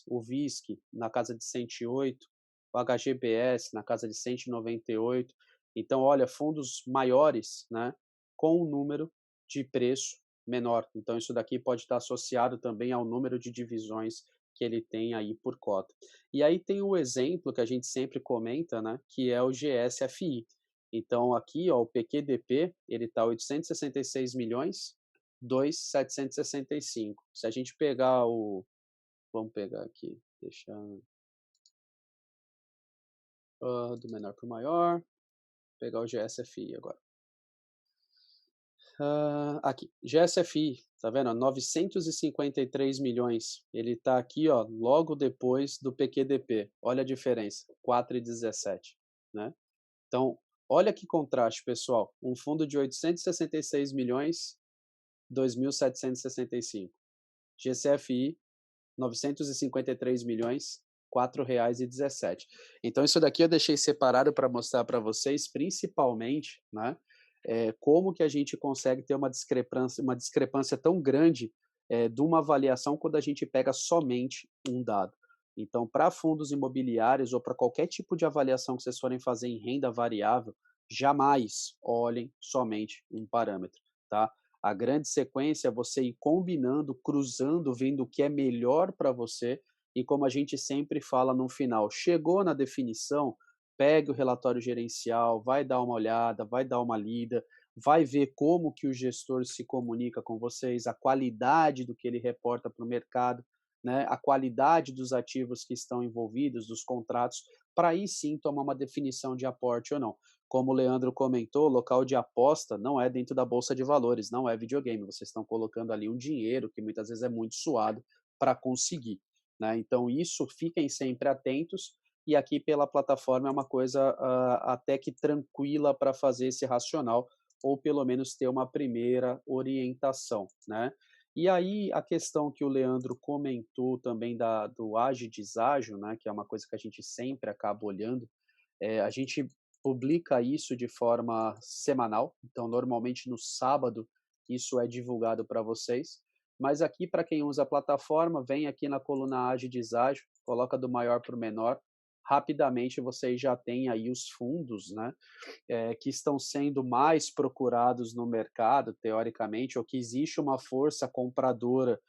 o VISC na casa de 108, o HGBS na casa de 198. Então, olha, fundos maiores, né? Com um número de preço menor. Então, isso daqui pode estar associado também ao número de divisões que ele tem aí por cota. E aí tem o exemplo que a gente sempre comenta, né, que é o GSFI. Então, aqui, ó, o PQDP, ele está 866 milhões, 2.765. Se a gente pegar o... Vamos pegar aqui, deixa do menor para o maior, pegar o GSFI agora. Aqui, GSFI, tá vendo? 953 milhões. Ele tá aqui, ó, logo depois do PQDP. Olha a diferença, 4,17, né? Então, olha que contraste, pessoal. Um fundo de 866 milhões, 2.765. GCFI, 953 milhões, R$ 4,17. Então, isso daqui eu deixei separado para mostrar para vocês, principalmente, né? Como que a gente consegue ter uma discrepância tão grande de uma avaliação quando a gente pega somente um dado. Então, para fundos imobiliários ou para qualquer tipo de avaliação que vocês forem fazer em renda variável, jamais olhem somente um parâmetro, tá? A grande sequência é você ir combinando, cruzando, vendo o que é melhor para você e como a gente sempre fala no final, chegou na definição, pegue o relatório gerencial, vai dar uma olhada, vai dar uma lida, vai ver como que o gestor se comunica com vocês, a qualidade do que ele reporta para o mercado, né, a qualidade dos ativos que estão envolvidos, dos contratos, para aí sim tomar uma definição de aporte ou não. Como o Leandro comentou, local de aposta não é dentro da bolsa de valores, não é videogame. Vocês estão colocando ali um dinheiro que muitas vezes é muito suado para conseguir, né? Então, isso fiquem sempre atentos. E aqui pela plataforma é uma coisa até que tranquila para fazer esse racional, ou pelo menos ter uma primeira orientação, né? E aí a questão que o Leandro comentou também do ágio e deságio, né, que é uma coisa que a gente sempre acaba olhando, a gente publica isso de forma semanal, então normalmente no sábado isso é divulgado para vocês. Mas aqui, para quem usa a plataforma, vem aqui na coluna Age Deságio, coloca do maior para o menor, rapidamente vocês já têm aí os fundos, né, que estão sendo mais procurados no mercado, teoricamente, ou que existe uma força compradora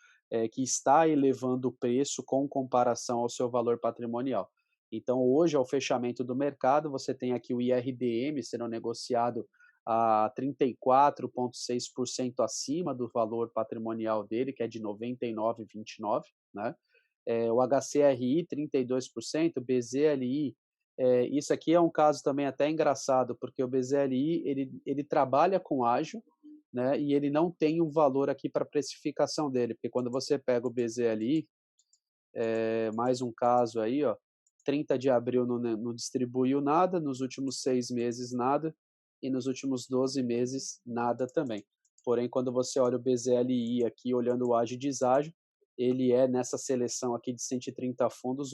que está elevando o preço com comparação ao seu valor patrimonial. Então, hoje, ao fechamento do mercado, você tem aqui o IRBM sendo negociado a 34,6% acima do valor patrimonial dele, que é de 99,29, né? O HCRI 32%, BZLI, isso aqui é um caso também até engraçado, porque o BZLI ele trabalha com ágio, né? E ele não tem um valor aqui para precificação dele, porque quando você pega o BZLI, mais um caso aí, ó, 30 de abril não distribuiu nada, nos últimos 6 meses nada, e nos últimos 12 meses nada também. Porém, quando você olha o BZLI aqui, olhando o ágio e deságio, ele é nessa seleção aqui de 130 fundos,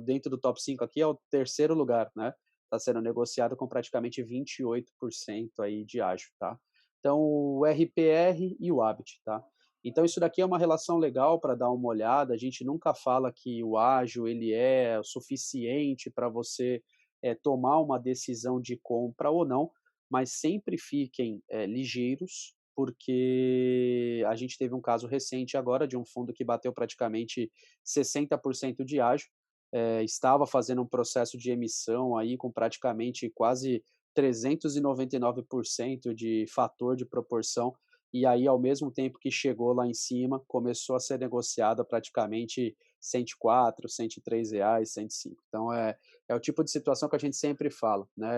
dentro do top 5 aqui é o terceiro lugar, né? Está sendo negociado com praticamente 28% aí de ágio, tá? Então, o RPR e o Habit, tá? Então isso daqui é uma relação legal para dar uma olhada. A gente nunca fala que o ágio ele é o suficiente para você tomar uma decisão de compra ou não, mas sempre fiquem ligeiros, porque a gente teve um caso recente agora de um fundo que bateu praticamente 60% de ágio, estava fazendo um processo de emissão aí com praticamente quase 399% de fator de proporção, e aí, ao mesmo tempo que chegou lá em cima, começou a ser negociada praticamente R$ 104, R$ 103, 105. Então, é o tipo de situação que a gente sempre fala, né?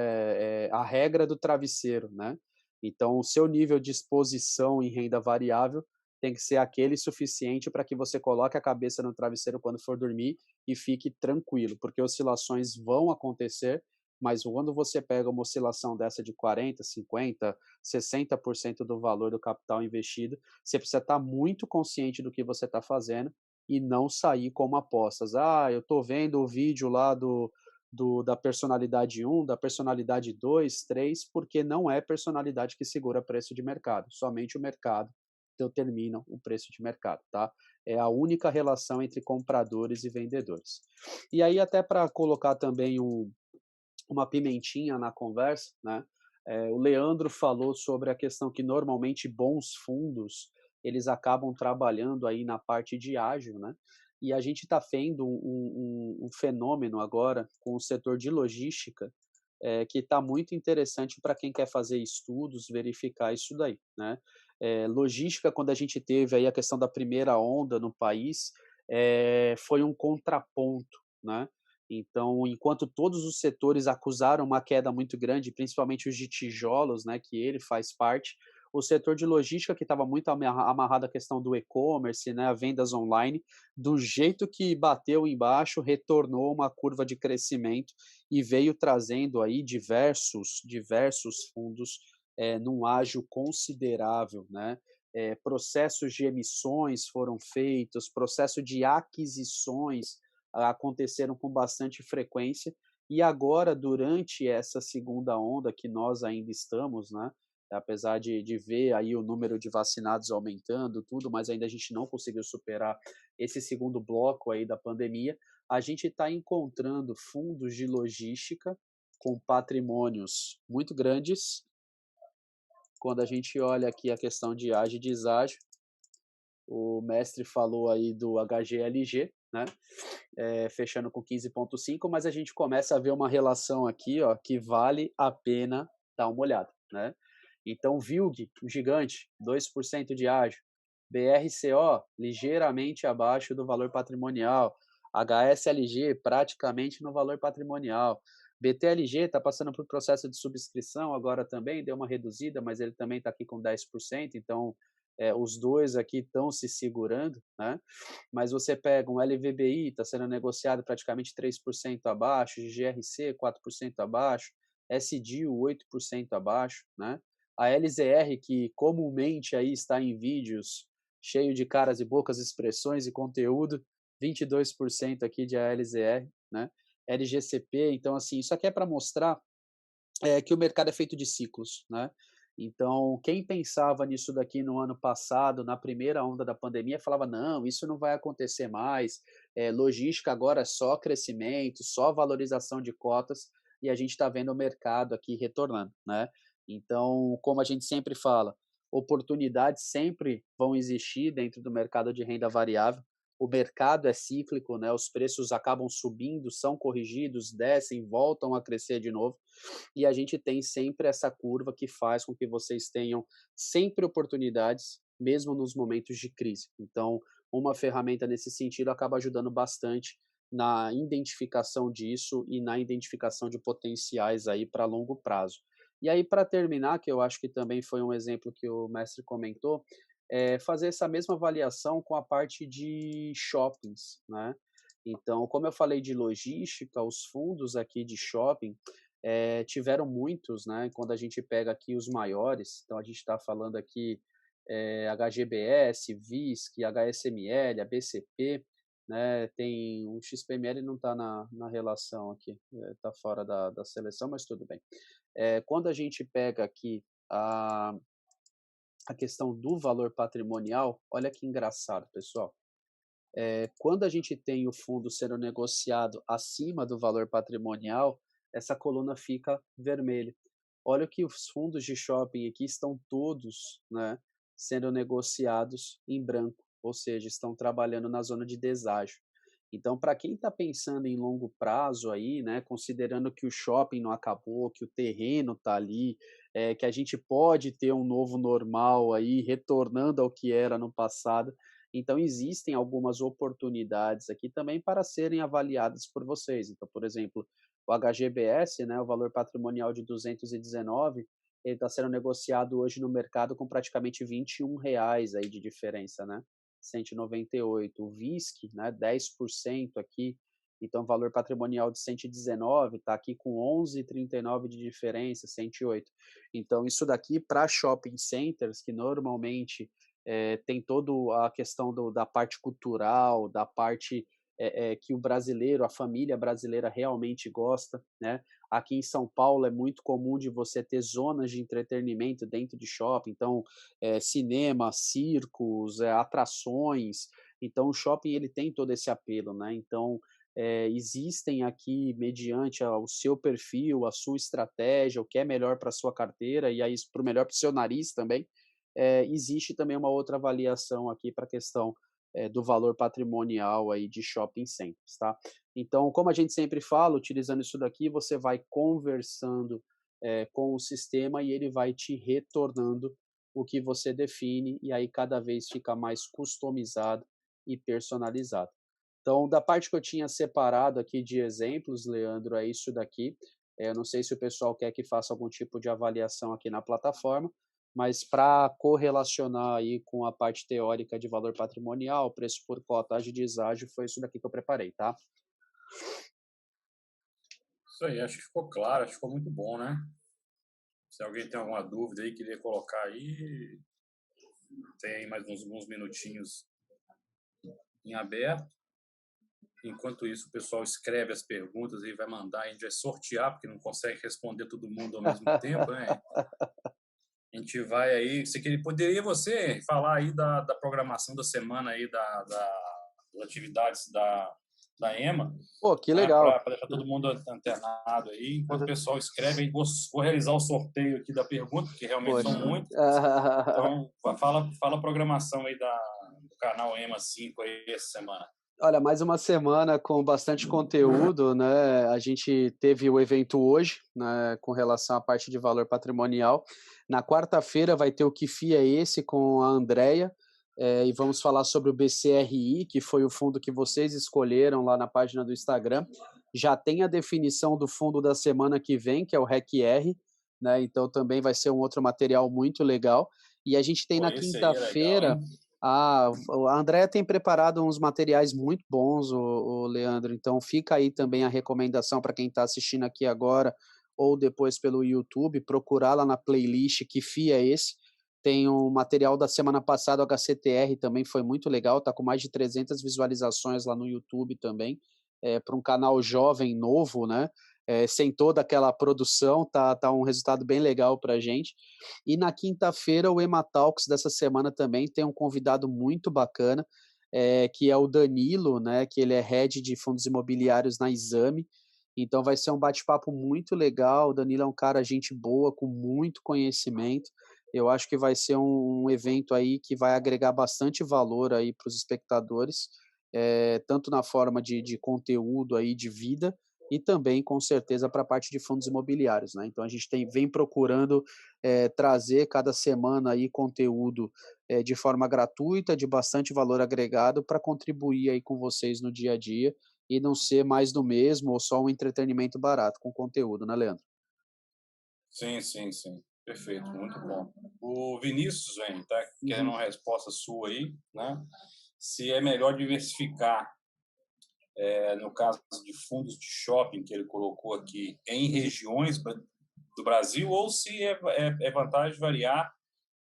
É a regra do travesseiro, né? Então, o seu nível de exposição em renda variável tem que ser aquele suficiente para que você coloque a cabeça no travesseiro quando for dormir e fique tranquilo, porque oscilações vão acontecer, mas quando você pega uma oscilação dessa de 40, 50, 60% do valor do capital investido, você precisa estar muito consciente do que você está fazendo e não sair como apostas. Ah, eu estou vendo o vídeo lá da personalidade 1, da personalidade 2, 3, porque não é personalidade que segura preço de mercado, somente o mercado determina o preço de mercado, tá? É a única relação entre compradores e vendedores. E aí, até para colocar também uma pimentinha na conversa, né? O Leandro falou sobre a questão que normalmente bons fundos eles acabam trabalhando aí na parte de ágil, né? E a gente está vendo um fenômeno agora com o setor de logística que está muito interessante para quem quer fazer estudos, verificar isso daí, né? Logística, quando a gente teve aí a questão da primeira onda no país, foi um contraponto, né? Então, enquanto todos os setores acusaram uma queda muito grande, principalmente os de tijolos, né, que ele faz parte, o setor de logística, que estava muito amarrado à questão do e-commerce, né, a vendas online, do jeito que bateu embaixo, retornou uma curva de crescimento e veio trazendo aí diversos fundos num ágio considerável, né? Processos de emissões foram feitos, processo de aquisições aconteceram com bastante frequência, e agora, durante essa segunda onda que nós ainda estamos, né, apesar de ver aí o número de vacinados aumentando, tudo, mas ainda a gente não conseguiu superar esse segundo bloco aí da pandemia, a gente está encontrando fundos de logística com patrimônios muito grandes. Quando a gente olha aqui a questão de ágio e deságio, o mestre falou aí do HGLG, né? Fechando com 15,5, mas a gente começa a ver uma relação aqui, ó, que vale a pena dar uma olhada, né? Então, VILG, um gigante, 2% de ágio. BRCO, ligeiramente abaixo do valor patrimonial. HSLG, praticamente no valor patrimonial. BTLG está passando por processo de subscrição agora também, deu uma reduzida, mas ele também está aqui com 10%, então os dois aqui estão se segurando, né? Mas você pega um LVBI, está sendo negociado praticamente 3% abaixo, GRC 4% abaixo, SDIO 8% abaixo, né? A LZR, que comumente aí está em vídeos cheio de caras e bocas, expressões e conteúdo, 22% aqui de ALZR, né? LGCP, então assim, isso aqui é para mostrar é que o mercado é feito de ciclos, né? Então, quem pensava nisso daqui no ano passado, na primeira onda da pandemia, falava: não, isso não vai acontecer mais, logística agora é só crescimento, só valorização de cotas, e a gente está vendo o mercado aqui retornando, né? Então, como a gente sempre fala, oportunidades sempre vão existir dentro do mercado de renda variável. O mercado é cíclico, né? Os preços acabam subindo, são corrigidos, descem, voltam a crescer de novo. E a gente tem sempre essa curva que faz com que vocês tenham sempre oportunidades, mesmo nos momentos de crise. Então, uma ferramenta nesse sentido acaba ajudando bastante na identificação disso e na identificação de potenciais aí para longo prazo. E aí, para terminar, que eu acho que também foi um exemplo que o mestre comentou, é fazer essa mesma avaliação com a parte de shoppings, né? Então, como eu falei de logística, os fundos aqui de shopping, tiveram muitos, né? Quando a gente pega aqui os maiores, então a gente está falando aqui HGBS, VISC, HSML, a BCP, né? Tem o XPML não está na relação aqui, está fora da seleção, mas tudo bem. Quando a gente pega aqui a questão do valor patrimonial, olha que engraçado, pessoal. Quando a gente tem o fundo sendo negociado acima do valor patrimonial, essa coluna fica vermelha. Olha que os fundos de shopping aqui estão todos, né, sendo negociados em branco, ou seja, estão trabalhando na zona de deságio. Então, para quem está pensando em longo prazo aí, né, considerando que o shopping não acabou, que o terreno está ali, que a gente pode ter um novo normal aí, retornando ao que era no passado, então existem algumas oportunidades aqui também para serem avaliadas por vocês. Então, por exemplo, o HGBS, né, o valor patrimonial de 219, ele está sendo negociado hoje no mercado com praticamente R$ 21 aí de diferença, né? 198. O VISC, né, 10% aqui, então valor patrimonial de 119 está aqui com 11,39 de diferença, 108. Então isso daqui para shopping centers, que normalmente tem toda a questão da parte cultural, da parte que o brasileiro, a família brasileira realmente gosta, né? Aqui em São Paulo é muito comum de você ter zonas de entretenimento dentro de shopping, então cinema, circos, atrações. Então o shopping ele tem todo esse apelo, né? Então existem aqui, mediante o seu perfil, a sua estratégia, o que é melhor para a sua carteira e aí para o melhor para o seu nariz também, existe também uma outra avaliação aqui para a questão do valor patrimonial aí de shopping centers, tá? Então, como a gente sempre fala, utilizando isso daqui, você vai conversando com o sistema e ele vai te retornando o que você define e aí cada vez fica mais customizado e personalizado. Então, da parte que eu tinha separado aqui de exemplos, Leandro, é isso daqui. Eu não sei se o pessoal quer que faça algum tipo de avaliação aqui na plataforma, mas para correlacionar aí com a parte teórica de valor patrimonial, preço por cota de deságio, foi isso daqui que eu preparei, tá? Isso aí, acho que ficou claro, acho que ficou muito bom, né? Se alguém tem alguma dúvida aí, queria colocar aí, tem aí mais uns minutinhos em aberto. Enquanto isso, o pessoal escreve as perguntas e vai mandar, a gente vai sortear, porque não consegue responder todo mundo ao mesmo tempo, né? A gente vai aí. Poderia você falar aí da programação da semana aí das atividades da EMA, Pô, que né, para deixar todo mundo antenado aí. Enquanto o pessoal escreve, aí vou realizar o sorteio aqui da pergunta, porque realmente Poxa. são muitas. Então, fala a programação aí do canal EMA 5 aí essa semana. Olha, mais uma semana com bastante conteúdo, né? A gente teve o evento hoje, né, com relação à parte de valor patrimonial. Na quarta-feira vai ter o Que FII é Esse com a Andrea, e vamos falar sobre o BCRI, que foi o fundo que vocês escolheram lá na página do Instagram. Já tem a definição do fundo da semana que vem, que é o REC-R, né? Então também vai ser um outro material muito legal. E a gente tem na quinta-feira. A Andrea tem preparado uns materiais muito bons, o Leandro, então fica aí também a recomendação para quem está assistindo aqui agora ou depois pelo YouTube, procurar lá na playlist Que FII é Esse. Tem um material da semana passada, o HCTR também foi muito legal, está com mais de 300 visualizações lá no YouTube também, para um canal jovem, novo, né? sem toda aquela produção, tá um resultado bem legal para a gente. E na quinta-feira, o Ematalks dessa semana também tem um convidado muito bacana, que é o Danilo, né, que ele é head de fundos imobiliários na Exame. Então vai ser um bate-papo muito legal. O Danilo é um cara gente boa, com muito conhecimento. Eu acho que vai ser um evento aí que vai agregar bastante valor aí para os espectadores, tanto na forma de conteúdo aí de vida e também com certeza para a parte de fundos imobiliários, né? Então a gente vem procurando trazer cada semana aí conteúdo de forma gratuita, de bastante valor agregado para contribuir aí com vocês no dia a dia e não ser mais do mesmo ou só um entretenimento barato com conteúdo, né, Leandro? Sim, sim, sim. Perfeito, muito bom. O Vinícius, vem, tá querendo Uhum. uma resposta sua aí, né? Se é melhor diversificar, no caso de fundos de shopping que ele colocou aqui, em Uhum. regiões do Brasil, ou se é vantagem variar,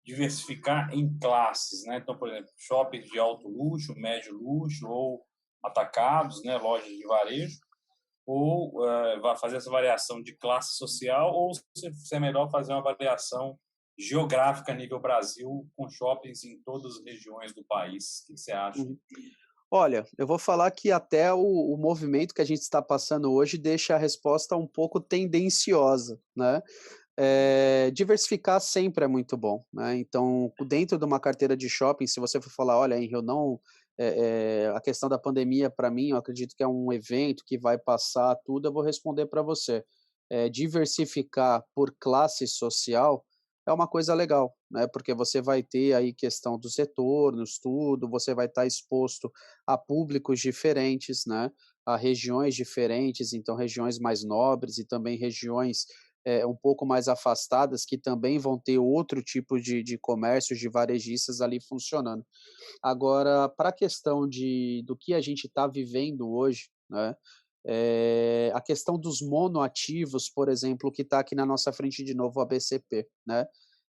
diversificar em classes, né? Então, por exemplo, shoppings de alto luxo, médio luxo, ou atacados, né? Lojas de varejo, ou vai fazer essa variação de classe social, ou se é melhor fazer uma variação geográfica a nível Brasil, com shoppings em todas as regiões do país. O que você acha? Uhum. Olha, eu vou falar que até o movimento que a gente está passando hoje deixa a resposta um pouco tendenciosa, né? Diversificar sempre é muito bom, né? Então, dentro de uma carteira de shopping, se você for falar, olha, Henry, eu não, a questão da pandemia, para mim, eu acredito que é um evento que vai passar tudo, eu vou responder para você. Diversificar por classe social é uma coisa legal, né? Porque você vai ter aí questão dos retornos, tudo, você vai estar exposto a públicos diferentes, né? A regiões diferentes, então regiões mais nobres e também regiões um pouco mais afastadas, que também vão ter outro tipo de comércio, de varejistas ali funcionando. Agora, para a questão do que a gente está vivendo hoje, né, a questão dos monoativos, por exemplo, que está aqui na nossa frente de novo, o ABCP, né,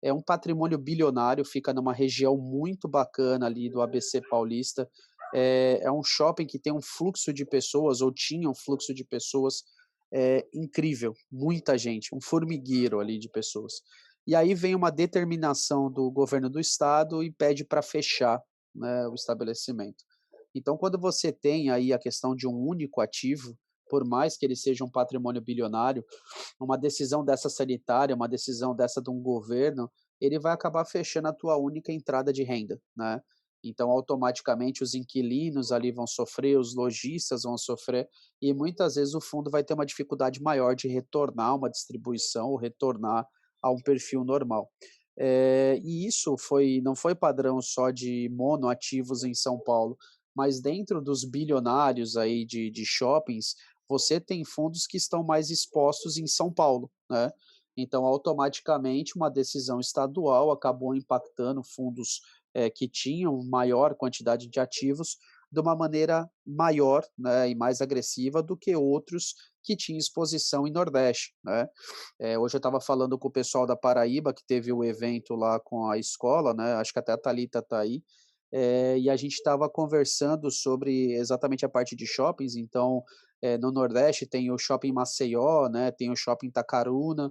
é um patrimônio bilionário, fica numa região muito bacana ali do ABC Paulista, é um shopping que tem um fluxo de pessoas, ou tinha um fluxo de pessoas incrível, muita gente, um formigueiro ali de pessoas. E aí vem uma determinação do governo do estado e pede para fechar, né, o estabelecimento. Então, quando você tem aí a questão de um único ativo, por mais que ele seja um patrimônio bilionário, uma decisão dessa sanitária, uma decisão dessa de um governo, ele vai acabar fechando a tua única entrada de renda, né? Então, automaticamente, os inquilinos ali vão sofrer, os lojistas vão sofrer, e muitas vezes o fundo vai ter uma dificuldade maior de retornar uma distribuição ou retornar a um perfil normal. E isso não foi padrão só de monoativos em São Paulo, mas dentro dos bilionários aí de shoppings, você tem fundos que estão mais expostos em São Paulo, né? Então, automaticamente, uma decisão estadual acabou impactando fundos que tinham maior quantidade de ativos de uma maneira maior, né, e mais agressiva do que outros que tinham exposição em Nordeste, né? Hoje eu estava falando com o pessoal da Paraíba, que teve o evento lá com a escola, né? Acho que até a Thalita está aí. E a gente estava conversando sobre exatamente a parte de shoppings. Então, no Nordeste tem o Shopping Maceió, né? Tem o Shopping Tacaruna,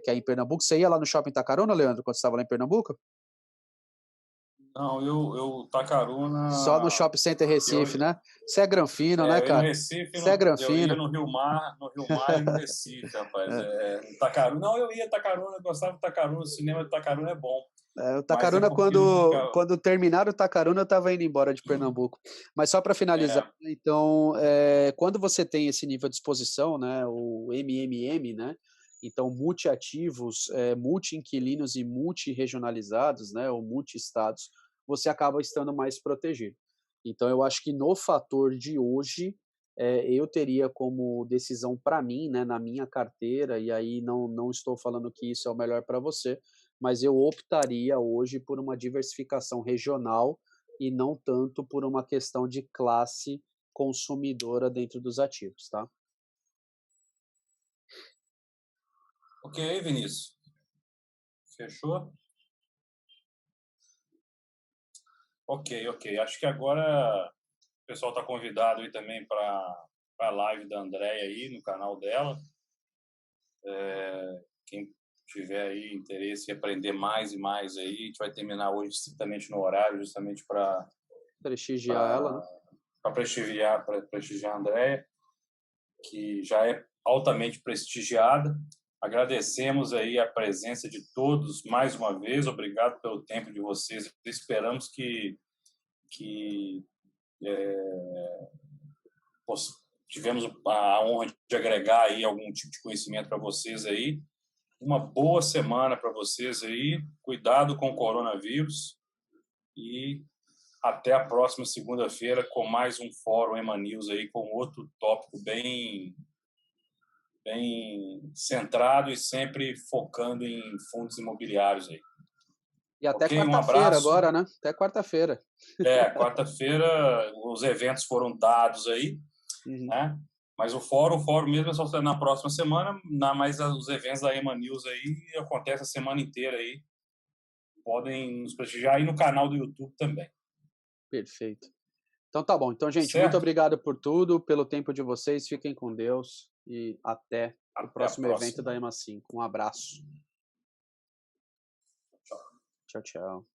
que é em Pernambuco. Você ia lá no Shopping Tacaruna, Leandro, quando você estava lá em Pernambuco? Não, eu Só no Tacaruna, Shopping Center eu, Recife, né? Você é granfino, né, eu ia no cara? Recife, Você é eu ia granfino. no Rio Mar e no Recife, rapaz. No Tacaruna, não, eu ia Tacaruna, eu gostava de Tacaruna, o cinema de Tacaruna é bom, O mas é Tacaruna, porque não ficava. quando terminaram o Tacaruna, eu estava indo embora de Pernambuco. Mas só para finalizar, É, então, quando você tem esse nível de exposição, né, o MMM, né, então multiativos, multi-inquilinos e multi-regionalizados, né, ou multi-estados, você acaba estando mais protegido. Então, eu acho que no fator de hoje, eu teria como decisão para mim, né, na minha carteira, e aí não estou falando que isso é o melhor para você, mas eu optaria hoje por uma diversificação regional e não tanto por uma questão de classe consumidora dentro dos ativos, tá? ok, Vinícius, fechou? Ok, ok. Acho que agora o pessoal está convidado aí também para a live da Andréia aí no canal dela. Quem tiver aí interesse em aprender mais e mais aí, a gente vai terminar hoje estritamente no horário, justamente para Prestigiar ela, né? prestigiar a Andréia, que já é altamente prestigiada. Agradecemos aí a presença de todos mais uma vez. Obrigado pelo tempo de vocês. Esperamos que tivemos a honra de agregar aí algum tipo de conhecimento para vocês aí. Uma boa semana para vocês aí. Cuidado com o coronavírus e até a próxima segunda-feira com mais um Fórum Ema News aí com outro tópico bem centrado e sempre focando em fundos imobiliários aí. E até Okay? Um quarta-feira abraço. agora, né? Até quarta-feira. Quarta-feira os eventos foram dados aí, né? Mas o fórum mesmo é só na próxima semana, mas os eventos da Ema News aí acontecem a semana inteira aí. Podem nos prestigiar aí no canal do YouTube também. Perfeito. Então tá bom. Então, gente, Certo? muito obrigado por tudo, pelo tempo de vocês. Fiquem com Deus e até o próximo evento da Ema 5. Um abraço. Tchau. Tchau, tchau.